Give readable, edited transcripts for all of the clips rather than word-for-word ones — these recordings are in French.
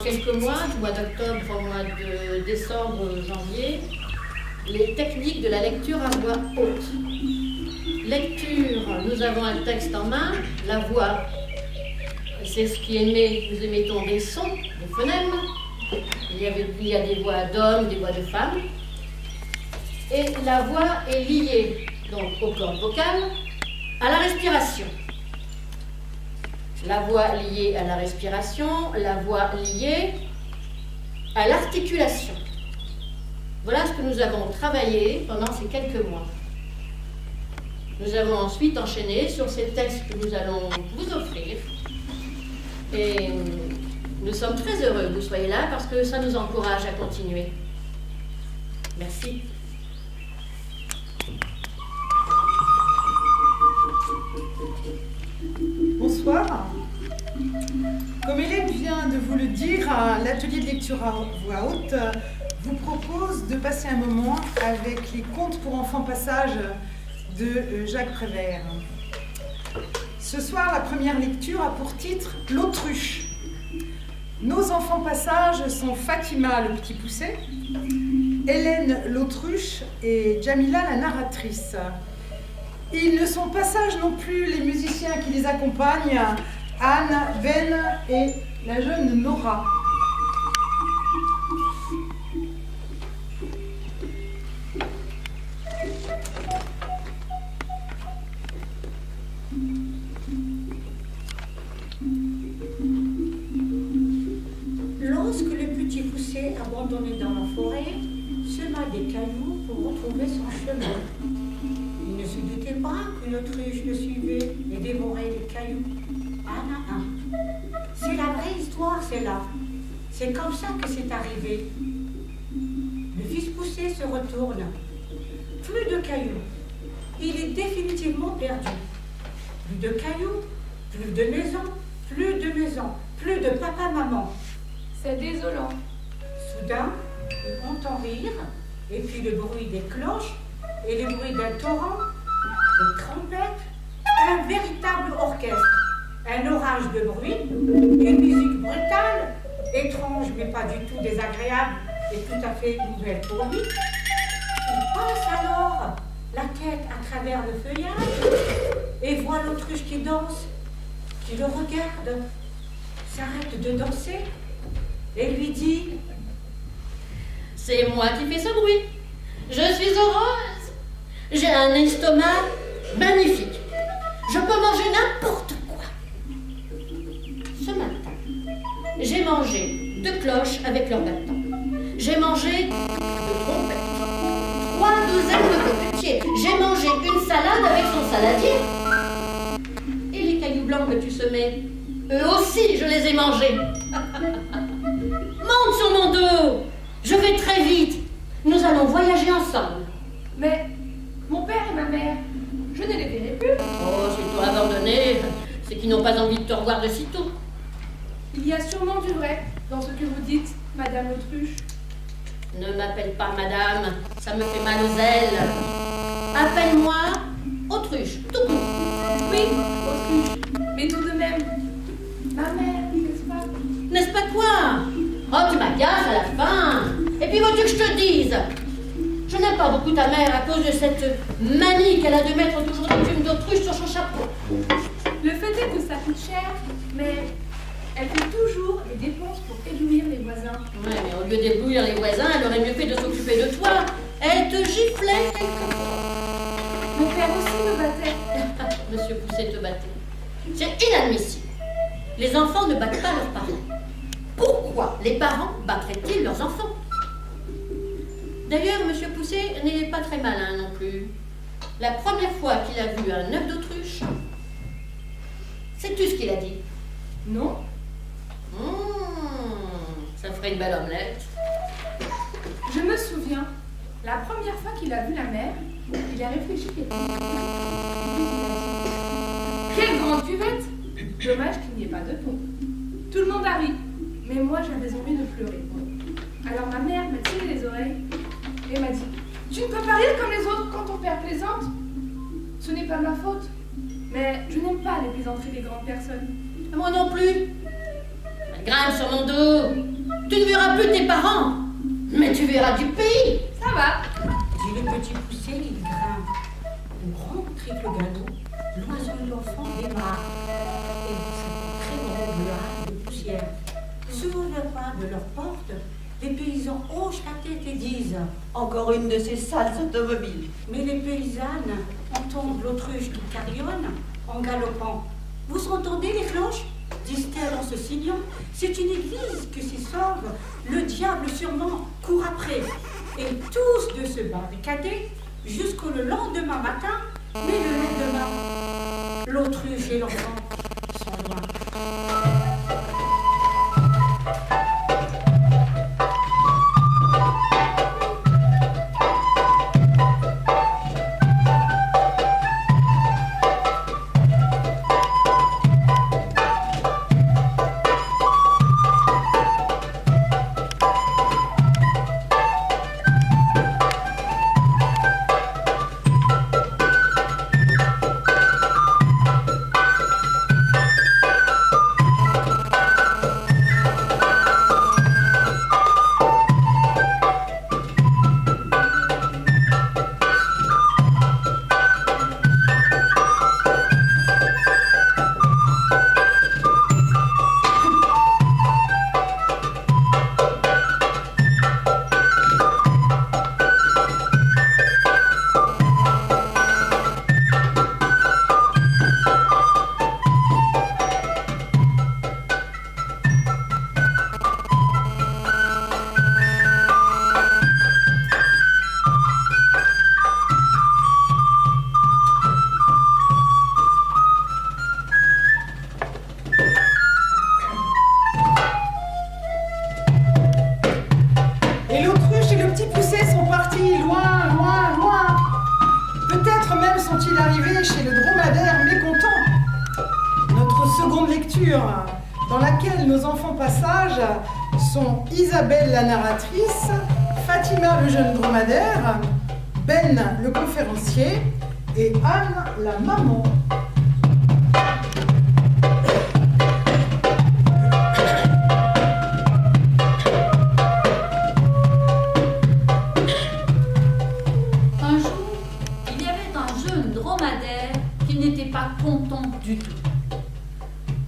Quelques mois, du mois d'octobre au mois de décembre, janvier, les techniques de la lecture à voix haute. Lecture, nous avons un texte en main, la voix, c'est ce qui émet, nous émettons des sons, des phonèmes. Il y a des voix d'hommes, des voix de femmes. Et la voix est liée donc aux cordes vocales, à la respiration. La voix liée à la respiration, la voix liée à l'articulation. Voilà ce que nous avons travaillé pendant ces quelques mois. Nous avons ensuite enchaîné sur ces textes que nous allons vous offrir. Et nous sommes très heureux que vous soyez là parce que ça nous encourage à continuer. Merci. Bonsoir. Comme Hélène vient de vous le dire, l'atelier de lecture à voix haute vous propose de passer un moment avec les contes pour enfants passage de Jacques Prévert. Ce soir, la première lecture a pour titre « L'autruche ». Nos enfants passage sont Fatima, le petit poucet, Hélène, l'autruche, et Jamila, la narratrice. Ils ne sont pas sages non plus les musiciens qui les accompagnent, Anne, Ben et la jeune Nora. Lorsque le petit poucet, abandonné dans la forêt, sema des cailloux pour retrouver son chemin. Il ne se doutait pas qu'une autruche le suivait et dévorait les cailloux, un à un. C'est la vraie histoire, celle-là. C'est comme ça que c'est arrivé. Le fils poucet se retourne. Plus de cailloux. Il est définitivement perdu. Plus de cailloux, plus de maisons, plus de maisons, plus de papa-maman. C'est désolant. Soudain, il entend rire, et puis le bruit des cloches, et le bruit d'un torrent, des trompettes, un véritable orchestre, un orage de bruit, une musique brutale, étrange mais pas du tout désagréable et tout à fait nouvelle pour lui. Il passe alors la tête à travers le feuillage et voit l'autruche qui danse, qui le regarde, s'arrête de danser et lui dit: C'est moi qui fais ce bruit. Je suis heureuse. J'ai un estomac magnifique. Je peux manger n'importe quoi. Ce matin, j'ai mangé 2 cloches avec leur bâton. J'ai mangé 2 trompettes, 3 douzaines de coquetiers. J'ai mangé une salade avec son saladier. Et les cailloux blancs que tu semais, eux aussi, je les ai mangés. Monte sur mon dos. Je vais très vite. Nous allons voyager ensemble. Mais mon père et ma mère, je ne les verrai plus. Oh, s'ils t'ont abandonné, c'est qu'ils n'ont pas envie de te revoir de sitôt. Il y a sûrement du vrai dans ce que vous dites, Madame l'autruche. Ne m'appelle pas madame, ça me fait mal aux ailes. Appelle-moi autruche, tout court. Oui, autruche, mais tout de même, ma mère, n'est-ce pas? N'est-ce pas quoi? Oh, tu m'agaces à la fin. Et puis veux-tu que je te dise? Je n'aime pas beaucoup ta mère à cause de cette manie qu'elle a de mettre toujours des plumes d'autruche sur son chapeau. Le fait est que ça coûte cher, mais elle fait toujours des dépenses pour éblouir les voisins. Ouais, mais au lieu d'éblouir les voisins, elle aurait mieux fait de s'occuper de toi. Elle te giflait quelquefois. Mon père aussi me battait. Monsieur Pousset te battait. C'est inadmissible. Les enfants ne battent pas leurs parents. Pourquoi les parents battraient-ils leurs enfants? D'ailleurs, Monsieur Pousset n'est pas très malin non plus. La première fois qu'il a vu un œuf d'autruche, sais-tu ce qu'il a dit? Non? Ça ferait une belle omelette. Je me souviens, la première fois qu'il a vu la mer, il a réfléchi quelques minutes. Quelle grande cuvette! Dommage qu'il n'y ait pas de pont. Tout le monde a ri, mais moi j'avais envie de pleurer. Alors ma mère m'a tiré les oreilles et m'a dit: Tu ne peux pas rire comme les autres quand ton père plaisante. Ce n'est pas ma faute, mais je n'aime pas les plaisanteries des grandes personnes. Moi non plus. Grimpe sur mon dos. Tu ne verras plus tes parents, mais tu verras du pays. Ça va. Dit le petit poussé, il grimpe. Un grand triple galop, l'oiseau et l'enfant démarrent. Et cette très grande nuage de poussière. Sur le pas de leur porte, les paysans hochent la tête et disent « Encore une de ces sales automobiles. » Mais les paysannes entendent l'autruche qui carillonne en galopant. « Vous entendez les cloches ?» disent-elles en se signant. « C'est une église qui s'y sauve. Le diable sûrement court après. » Et tous de se barricader jusqu'au lendemain matin. Mais le lendemain, l'autruche et l'enfant sont loin. Dans laquelle nos enfants passages sont Isabelle la narratrice, Fatima le jeune dromadaire, Ben le conférencier et Anne la maman. Un jour, il y avait un jeune dromadaire qui n'était pas content du tout.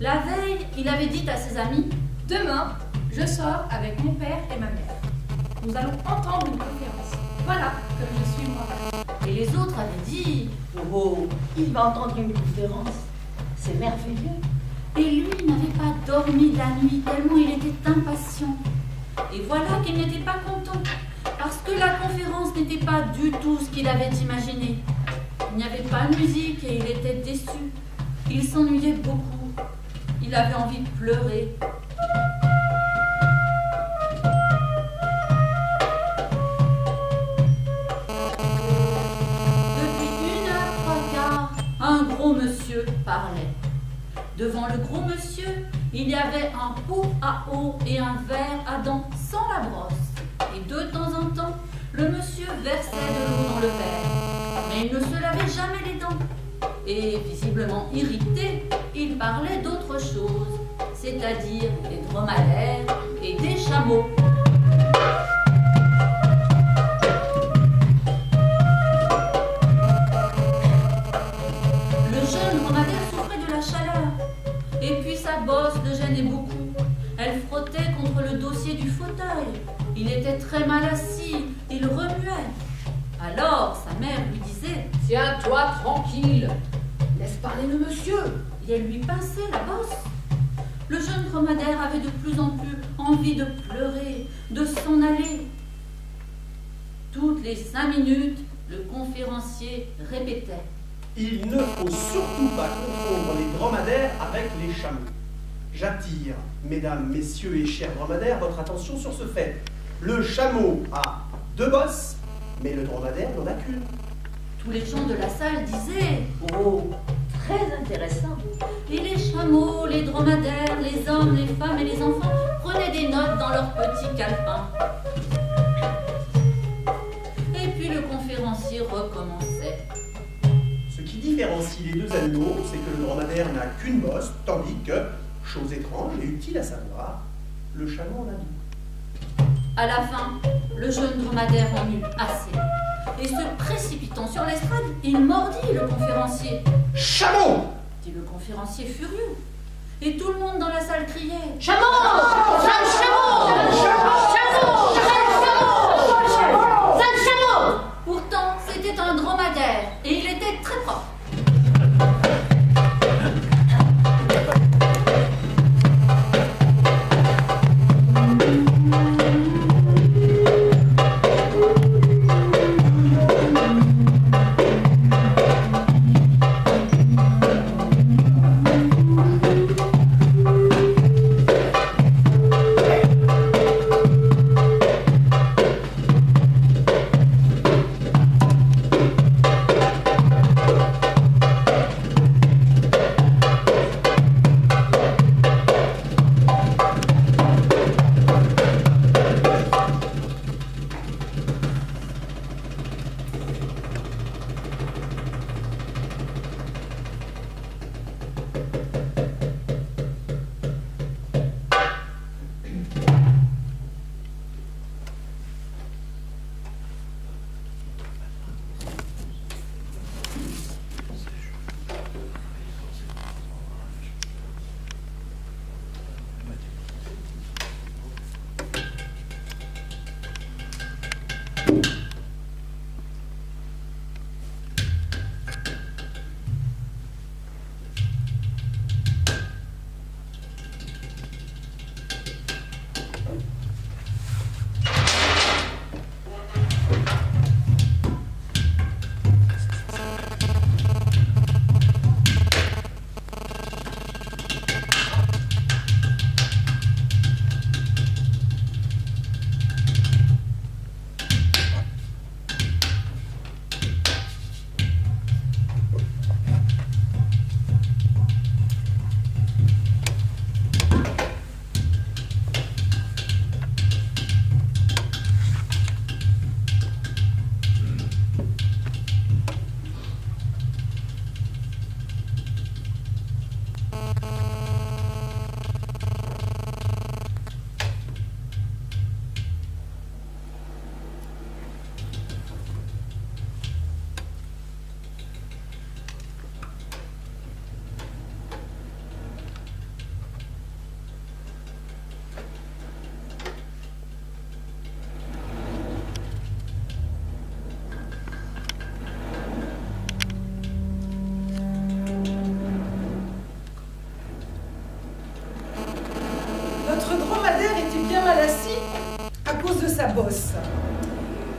La veille, il avait dit à ses amis « Demain, je sors avec mon père et ma mère. Nous allons entendre une conférence. Voilà comme je suis moi. » Et les autres avaient dit « Oh, il va entendre une conférence. C'est merveilleux. » Et lui n'avait pas dormi de la nuit tellement il était impatient. Et voilà qu'il n'était pas content, parce que la conférence n'était pas du tout ce qu'il avait imaginé. Il n'y avait pas de musique et il était déçu. Il s'ennuyait beaucoup. Il avait envie de pleurer. Depuis 1h15, un gros monsieur parlait. Devant le gros monsieur, il y avait un pot à eau et un verre à dents sans la brosse. Et de temps en temps, le monsieur versait de l'eau dans le verre. Mais il ne se lavait jamais les dents. Et visiblement irrité, il parlait d'autre chose, c'est-à-dire des dromadaires et des chameaux. Le jeune dromadaire souffrait de la chaleur, et puis sa bosse le gênait beaucoup. Elle frottait contre le dossier du fauteuil. Il était très mal assis, il remuait. Alors sa mère lui disait « Tiens-toi tranquille, laisse parler le monsieur !» Et elle lui pinçait la bosse. Le jeune dromadaire avait de plus en plus envie de pleurer, de s'en aller. Toutes les 5 minutes, le conférencier répétait « Il ne faut surtout pas confondre les dromadaires avec les chameaux. J'attire, mesdames, messieurs et chers dromadaires, votre attention sur ce fait. Le chameau a 2 bosses, mais le dromadaire n'en a qu'une. » Tous les gens de la salle disaient « Oh, très intéressant. » Et les chameaux, les dromadaires, les hommes, les femmes et les enfants prenaient des notes dans leurs petits calepins. Et puis le conférencier recommençait. Ce qui différencie les 2 animaux, c'est que le dromadaire n'a qu'une bosse, tandis que, chose étrange et utile à savoir, Le chameau en a dit. À la fin, le jeune dromadaire en eut assez. Et se précipitant sur l'estrade, il mordit le conférencier. Chameau! Dit le conférencier furieux. Et tout le monde dans la salle criait: Chameau! Sale chameau! Sale chameau! Pourtant, c'était un dromadaire et il était très propre. bosse.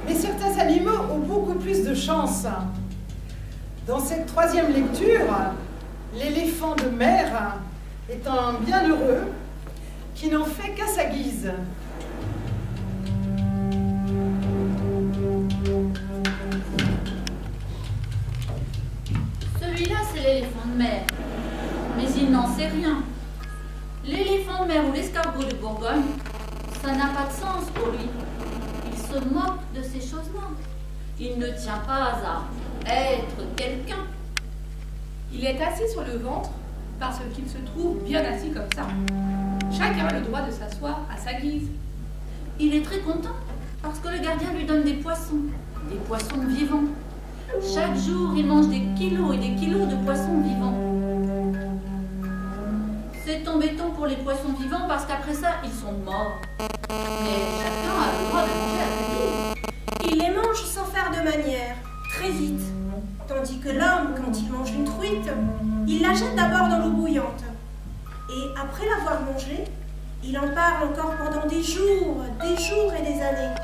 Mais certains animaux ont beaucoup plus de chance. Dans cette troisième lecture, l'éléphant de mer est un bienheureux qui n'en fait qu'à sa guise. Celui-là, c'est l'éléphant de mer. Mais il n'en sait rien. L'éléphant de mer ou l'escargot de Bourgogne, ça n'a pas de sens pour lui. Il se moque de ces choses-là. Il ne tient pas à être quelqu'un. Il est assis sur le ventre parce qu'il se trouve bien assis comme ça. Chacun a le droit de s'asseoir à sa guise. Il est très content parce que le gardien lui donne des poissons vivants. Chaque jour, il mange des kilos et des kilos de poissons vivants. C'est embêtant pour les poissons vivants parce qu'après ça, ils sont morts. Mais chacun a le droit de manger à sa guise. Il les mange sans faire de manière, très vite. Tandis que l'homme, quand il mange une truite, il la jette d'abord dans l'eau bouillante. Et après l'avoir mangée, il en parle encore pendant des jours et des années.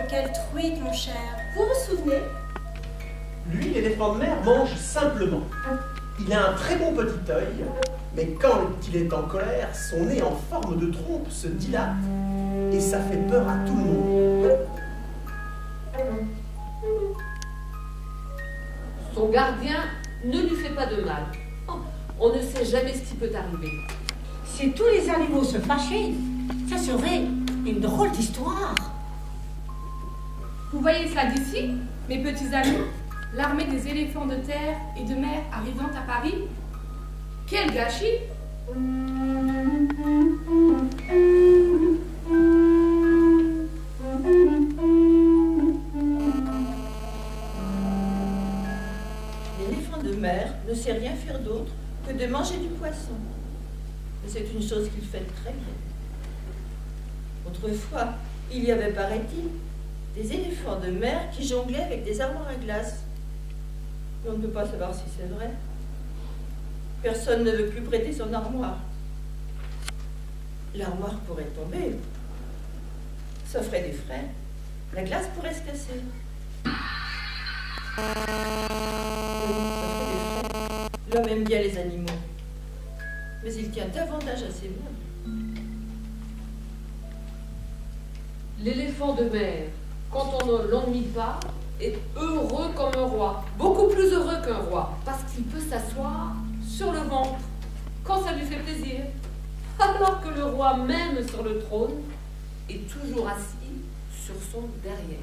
Quelle truite, mon cher. Vous vous souvenez? Lui, l'éléphant de mer, mange simplement. Il a un très bon petit œil, mais quand il est en colère, son nez en forme de trompe se dilate et ça fait peur à tout le monde. Son gardien ne lui fait pas de mal. Oh, on ne sait jamais ce qui peut arriver. Si tous les animaux se fâchaient, ça serait une drôle d'histoire. Vous voyez cela d'ici, mes petits amis? L'armée des éléphants de terre et de mer arrivant à Paris? Quel gâchis! L'éléphant de mer ne sait rien faire d'autre que de manger du poisson. Et c'est une chose qu'il fait très bien. Autrefois, il y avait, paraît-il, des éléphants de mer qui jonglaient avec des armoires à glace. Mais on ne peut pas savoir si c'est vrai. Personne ne veut plus prêter son armoire. L'armoire pourrait tomber. Ça ferait des frais. La glace pourrait se casser. Ça ferait des frais. L'homme aime bien les animaux. Mais il tient davantage à ses meubles. L'éléphant de mer, quand on ne l'ennuie pas, est heureux comme un roi. Beaucoup plus heureux qu'un roi, parce qu'il peut s'asseoir sur le ventre quand ça lui fait plaisir. Alors que le roi, même sur le trône, est toujours assis sur son derrière.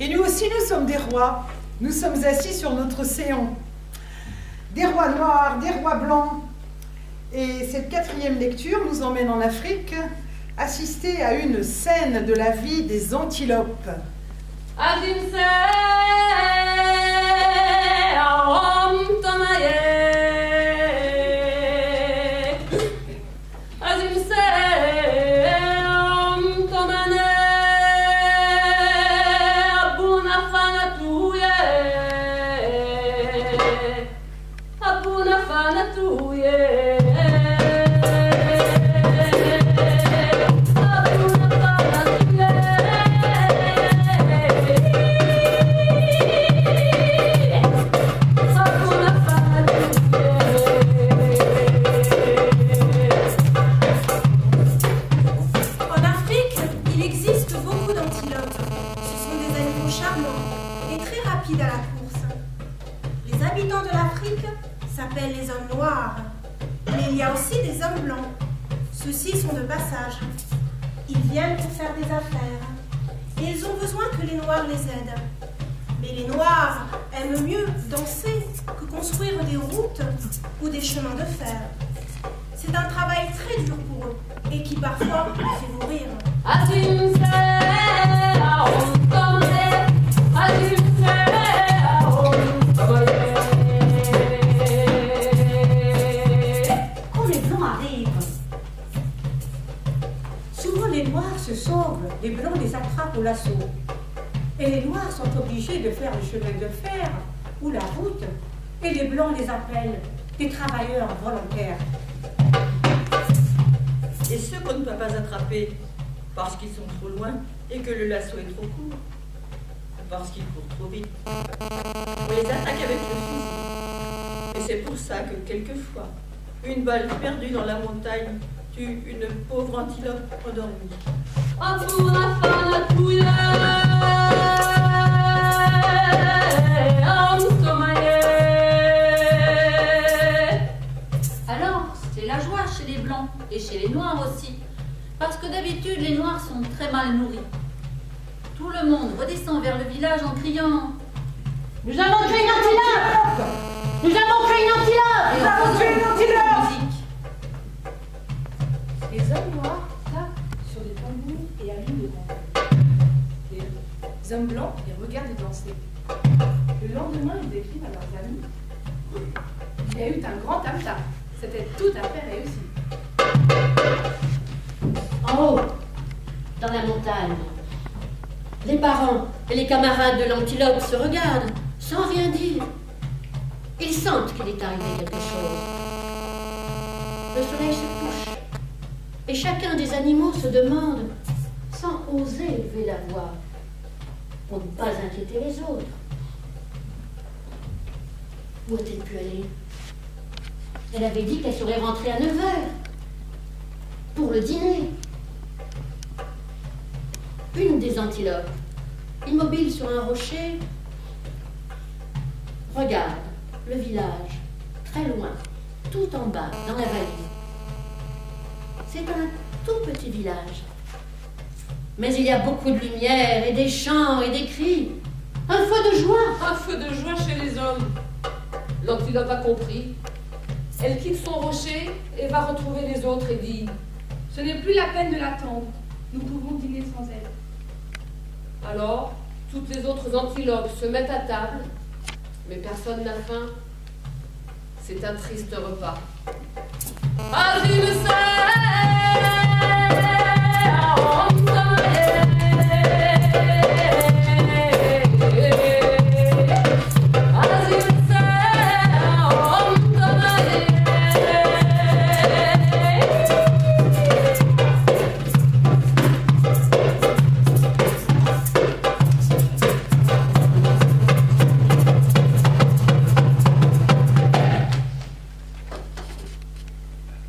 Et nous aussi, nous sommes des rois. Nous sommes assis sur notre séant. Des rois noirs, des rois blancs. Et cette 4e lecture nous emmène en Afrique, assister à une scène de la vie des antilopes. Ceux-ci sont de passage. Ils viennent pour faire des affaires. Et ils ont besoin que les Noirs les aident. Mais les Noirs aiment mieux danser que construire des routes ou des chemins de fer. C'est un travail très dur pour eux et qui parfois les fait mourir. Quand les Blancs arrivent, souvent les Noirs se sauvent, les Blancs les attrapent au lasso. Et les Noirs sont obligés de faire le chemin de fer ou la route, et les Blancs les appellent des travailleurs volontaires. Et ceux qu'on ne peut pas attraper parce qu'ils sont trop loin et que le lasso est trop court, ou parce qu'ils courent trop vite, on les attaque avec le fusil. Et c'est pour ça que quelquefois, une balle perdue dans la montagne tue une pauvre antilope endormie. Alors, c'est la joie chez les Blancs et chez les Noirs aussi, parce que d'habitude les Noirs sont très mal nourris. Tout le monde redescend vers le village en criant « Nous avons tué une antilope ! Nous avons tué une antilope !» Nous avons tué une antilope ! Les hommes noirs tapent sur des tambours et allument des rampes. Les hommes blancs les regardent danser. Le lendemain, ils écrivent à leurs amis. Il y a eu un grand tam-tam. C'était tout à fait réussi. En haut, dans la montagne, les parents et les camarades de l'antilope se regardent sans rien dire. Ils sentent qu'il est arrivé quelque chose. Le soleil se couche et chacun des animaux se demande sans oser élever la voix, pour ne pas inquiéter les autres. Où a-t-elle pu aller? Elle avait dit qu'elle serait rentrée à 9h pour le dîner. Une des antilopes, immobile sur un rocher, regarde le village, très loin, tout en bas, dans la vallée. C'est un tout petit village. Mais il y a beaucoup de lumière et des chants et des cris. Un feu de joie. Un feu de joie chez les hommes. L'antilope a compris. Elle quitte son rocher et va retrouver les autres et dit: Ce n'est plus la peine de l'attendre. Nous pouvons dîner sans elle. Alors, toutes les autres antilopes se mettent à table, mais personne n'a faim. C'est un triste repas.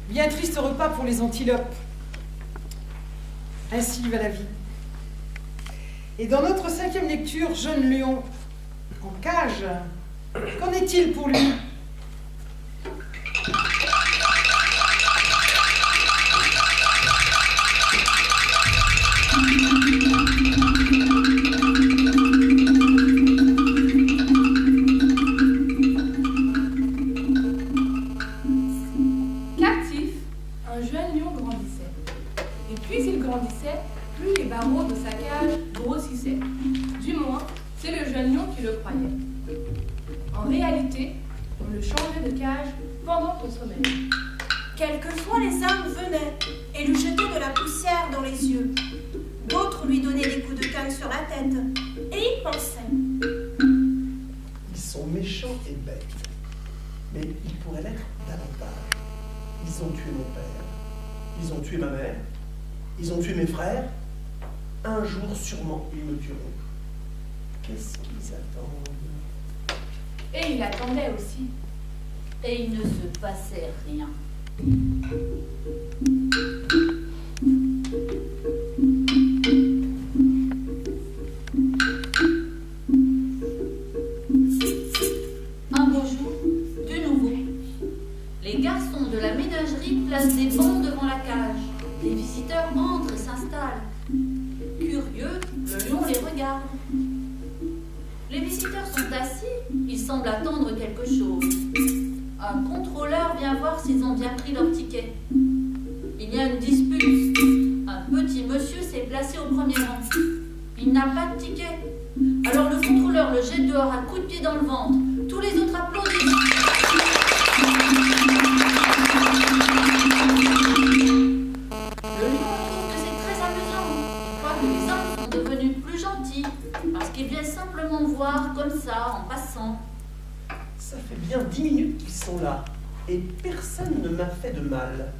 Bien triste repas pour les antilopes. Ainsi va la vie. Et dans notre 5e lecture, Jeune lion en cage, qu'en est-il pour lui? Captif, un jeune lion grandissait. Et plus il grandissait, plus les barreaux de sa cage grossissaient. Du moins, c'est le jeune lion qui le croyait. En réalité, on le changeait de cage pendant son sommeil. Quelquefois, les hommes venaient et lui jetaient de la poussière dans les yeux. D'autres lui donnaient des coups de canne sur la tête. Et il pensait. Ils sont méchants et bêtes. Mais ils pourraient l'être davantage. Ils ont tué mon père. Ils ont tué ma mère. Ils ont tué mes frères. Un jour, sûrement, ils me tueront. Qu'est-ce qu'ils attendent? Et il attendait aussi. Et il ne se passait rien. Un beau jour, de nouveau, les garçons de la ménagerie placent des bancs devant la cage. Les visiteurs entrent et s'installent. Curieux, le lion les regarde. Les visiteurs sont assis, ils semblent attendre quelque chose. Un contrôleur vient voir s'ils ont bien pris leur ticket. Il y a une dispute. Un petit monsieur s'est placé au premier rang. Il n'a pas de ticket. Alors le contrôleur le jette dehors à coups de pied dans le ventre. Tous les autres applaudissent. Le lion trouve que c'est très amusant. Il croit que les hommes sont devenus plus gentils parce qu'ils viennent simplement voir comme ça en passant. Ça fait bien 10 minutes qu'ils sont là, et personne ne m'a fait de mal.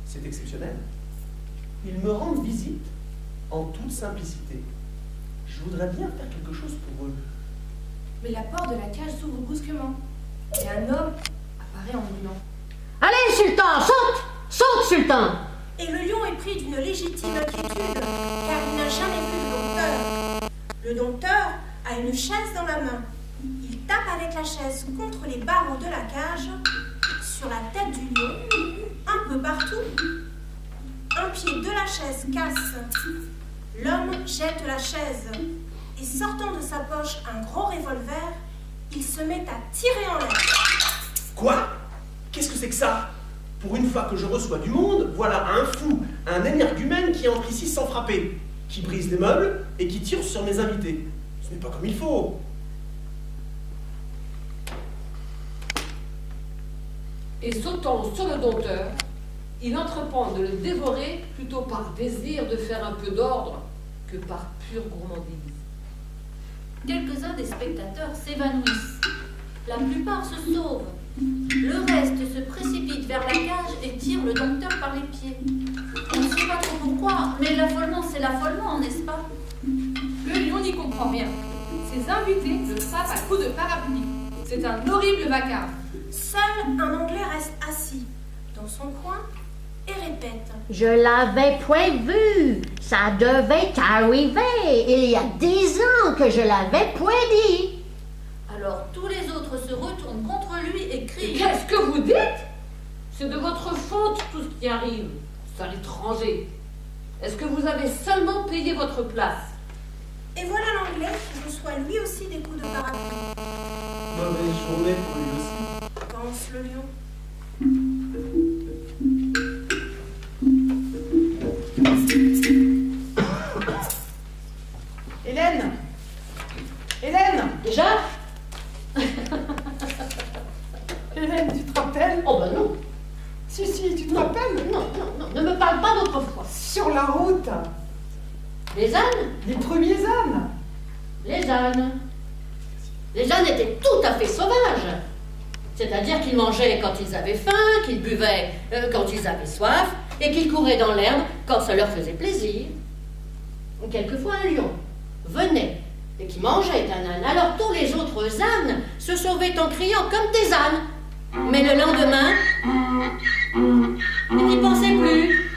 C'est exceptionnel. Ils me rendent visite en toute simplicité. Je voudrais bien faire quelque chose pour eux. Mais la porte de la cage s'ouvre brusquement. Et un homme apparaît en hurlant. Allez, Sultan, saute! Saute, Sultan! Et le lion est pris d'une légitime inquiétude, car il n'a jamais vu le dompteur. Le dompteur a une chaise dans la main. Il tape avec la chaise contre les barreaux de la cage, sur la tête du lion, un peu partout. Un pied de la chaise casse. L'homme jette la chaise et sortant de sa poche un gros revolver, il se met à tirer en l'air. Quoi? Qu'est-ce que c'est que ça? Pour une fois que je reçois du monde, voilà un fou, un énergumène qui entre ici sans frapper, qui brise des meubles et qui tire sur mes invités. Ce n'est pas comme il faut. Et sautant sur le dompteur, il entreprend de le dévorer plutôt par désir de faire un peu d'ordre que par pure gourmandise. Quelques-uns des spectateurs s'évanouissent. La plupart se sauvent Le reste se précipite vers la cage et tire le docteur par les pieds. On ne sait pas trop pourquoi, mais l'affolement, c'est l'affolement, n'est-ce pas? Le lion n'y comprend rien. Ses invités le frappent à coups de parapluie. C'est un horrible vacarme. Seul un Anglais reste assis dans son coin et répète. Je l'avais prévu. Ça devait arriver. Il y a 10 ans que je l'avais prédit. Alors tous les autres se retournent contre lui et crient. Qu'est-ce que vous dites? C'est de votre faute tout ce qui arrive, sale étranger. Est-ce que vous avez seulement payé votre place? Et voilà l'Anglais qui reçoit lui aussi des coups de parapluie. Mauvaise journée pour lui aussi. Pense le lion. Hélène! Hélène! Déjà? Hélène, tu te rappelles? Oh ben non. Si, tu te rappelles? Non, ne me parle pas d'autrefois. Sur la route, Les ânes? les premiers ânes. Les ânes. Les ânes étaient tout à fait sauvages. C'est-à-dire qu'ils mangeaient quand ils avaient faim, qu'ils buvaient quand ils avaient soif, et qu'ils couraient dans l'herbe quand ça leur faisait plaisir. Quelquefois un lion venait et qui mangeait un âne. Alors tous les autres ânes se sauvaient en criant comme des ânes. Mais le lendemain, ils n'y pensaient plus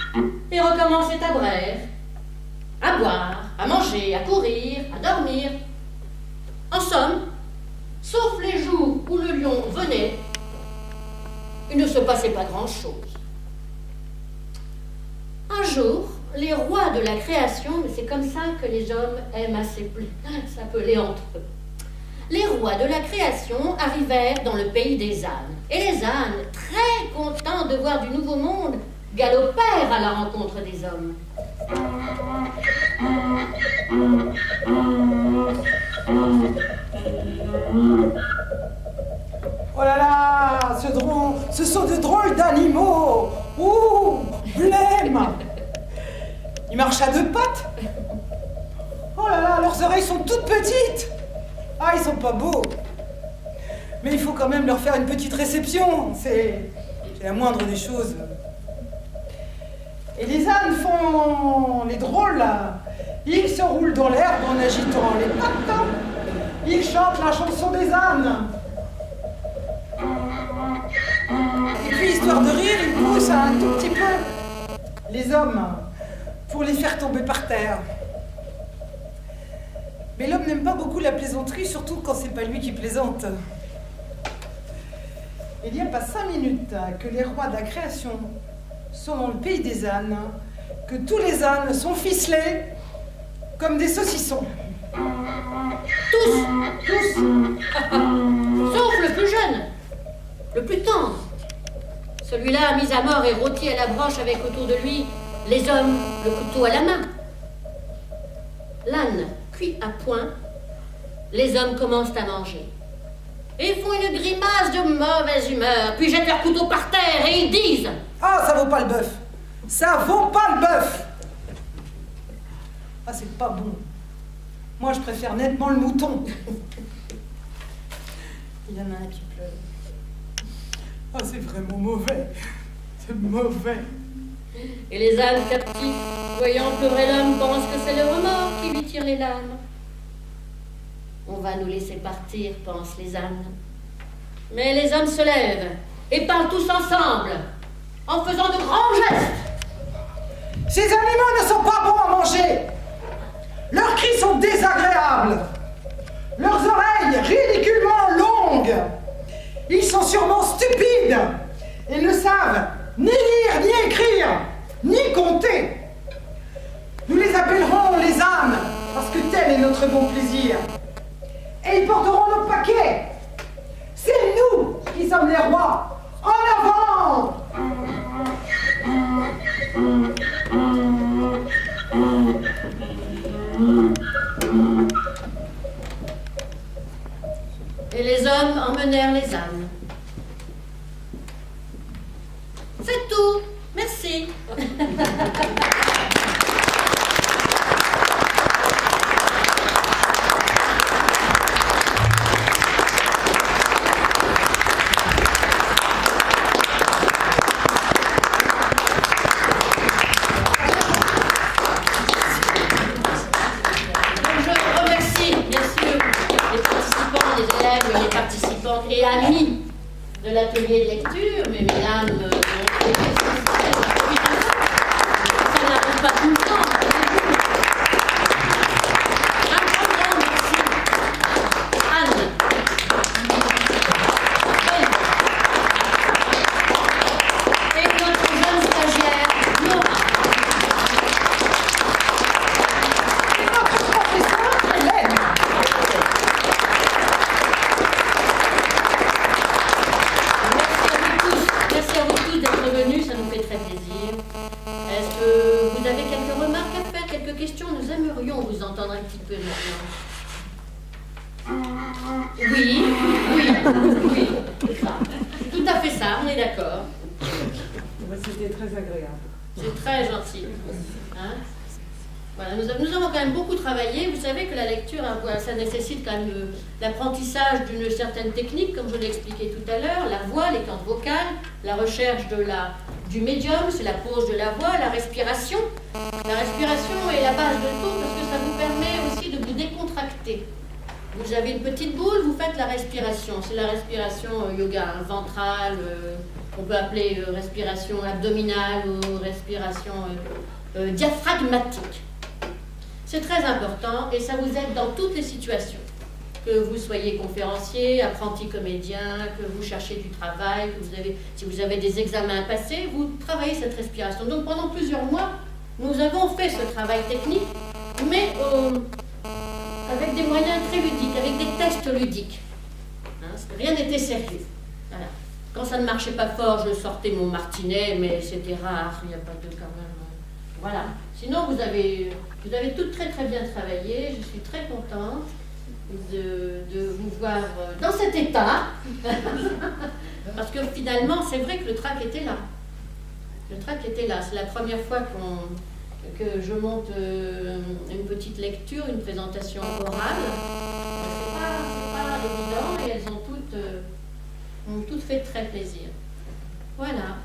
et recommençaient à brère, à boire, à manger, à courir, à dormir. En somme, sauf les jours où le lion venait, il ne se passait pas grand-chose. Un jour, les rois de la création, mais c'est comme ça que les hommes aiment assez plus s'appeler entre eux. Les rois de la création arrivèrent dans le pays des ânes. Et les ânes, très contents de voir du nouveau monde, galopèrent à la rencontre des hommes. Oh là là, ce sont de drôles d'animaux. Ouh, blême. Ils marchent à deux pattes. Oh là là, leurs oreilles sont toutes petites. Ah, ils sont pas beaux. Mais il faut quand même leur faire une petite réception. C'est la moindre des choses. Et les ânes font les drôles là. Ils se roulent dans l'herbe en agitant les pattes. Ils chantent la chanson des ânes. Et puis, histoire de rire, ils poussent un tout petit peu les hommes pour les faire tomber par terre. Mais l'homme n'aime pas beaucoup la plaisanterie, surtout quand c'est pas lui qui plaisante. Il n'y a pas 5 minutes que les rois de la création sont dans le pays des ânes, que tous les ânes sont ficelés comme des saucissons. Tous. Sauf le plus jeune, le plus tendre. Celui-là, mis à mort et rôti à la broche avec autour de lui les hommes, le couteau à la main. L'âne cuit à point, les hommes commencent à manger. Et font une grimace de mauvaise humeur, puis jettent leur couteau par terre et ils disent: Ah, ça vaut pas le bœuf. Ça vaut pas le bœuf. Ah, c'est pas bon. Moi, je préfère nettement le mouton. Il y en a un qui pleure. Ah, c'est vraiment mauvais. C'est mauvais. Et les ânes captifs, voyant pleurer l'homme, pensent que c'est le remords qui lui tire les larmes. On va nous laisser partir, pensent les ânes. Mais les hommes se lèvent et parlent tous ensemble, en faisant de grands gestes. Ces animaux ne sont pas bons à manger. Leurs cris sont désagréables. Leurs oreilles ridiculement longues. Ils sont sûrement stupides. Ils ne savent ni lire, ni écrire, ni compter. Nous les appellerons les ânes, parce que tel est notre bon plaisir. Et ils porteront nos paquets. C'est nous qui sommes les rois. En avant! Et les hommes emmenèrent les ânes. C'est tout. Merci. donc, et amis de l'atelier de lecture, mais mesdames, ça n'arrive pas tout le temps. Un grand merci. Anne. Et notre jeune stagiaire, Laura. Et notre professeur, Hélène. Merci à vous tous d'être venus, ça nous fait très plaisir. Est-ce que vous avez quelques remarques à faire, quelques questions? Nous aimerions vous entendre un petit peu maintenant. Oui, c'est ça. Tout à fait ça, on est d'accord. C'était très agréable. C'est très gentil. Hein? Voilà, nous avons quand même beaucoup travaillé. Vous savez que la lecture, ça nécessite quand même l'apprentissage d'une certaine technique, comme je l'ai expliqué tout à l'heure, la voix, les cordes vocales, la recherche du médium, c'est la pause de la voix, la respiration. La respiration est la base de tout parce que ça vous permet aussi de vous décontracter. Vous avez une petite boule, vous faites la respiration. C'est la respiration yoga, ventrale, on peut appeler respiration abdominale ou respiration diaphragmatique. C'est très important et ça vous aide dans toutes les situations. Que vous soyez conférencier, apprenti comédien, que vous cherchez du travail, si vous avez des examens à passer, vous travaillez cette respiration. Donc pendant plusieurs mois, nous avons fait ce travail technique, mais avec des moyens très ludiques, avec des tests ludiques. Hein, rien n'était sérieux. Voilà. Quand ça ne marchait pas fort, je sortais mon martinet, mais c'était rare, il n'y a pas de quand même. Voilà. Sinon, vous avez toutes très très bien travaillé. Je suis très contente de vous voir dans cet état. Parce que finalement, c'est vrai que le trac était là. Le trac était là. C'est la première fois que je monte une petite lecture, une présentation orale. C'est pas évident et elles ont toutes fait très plaisir. Voilà.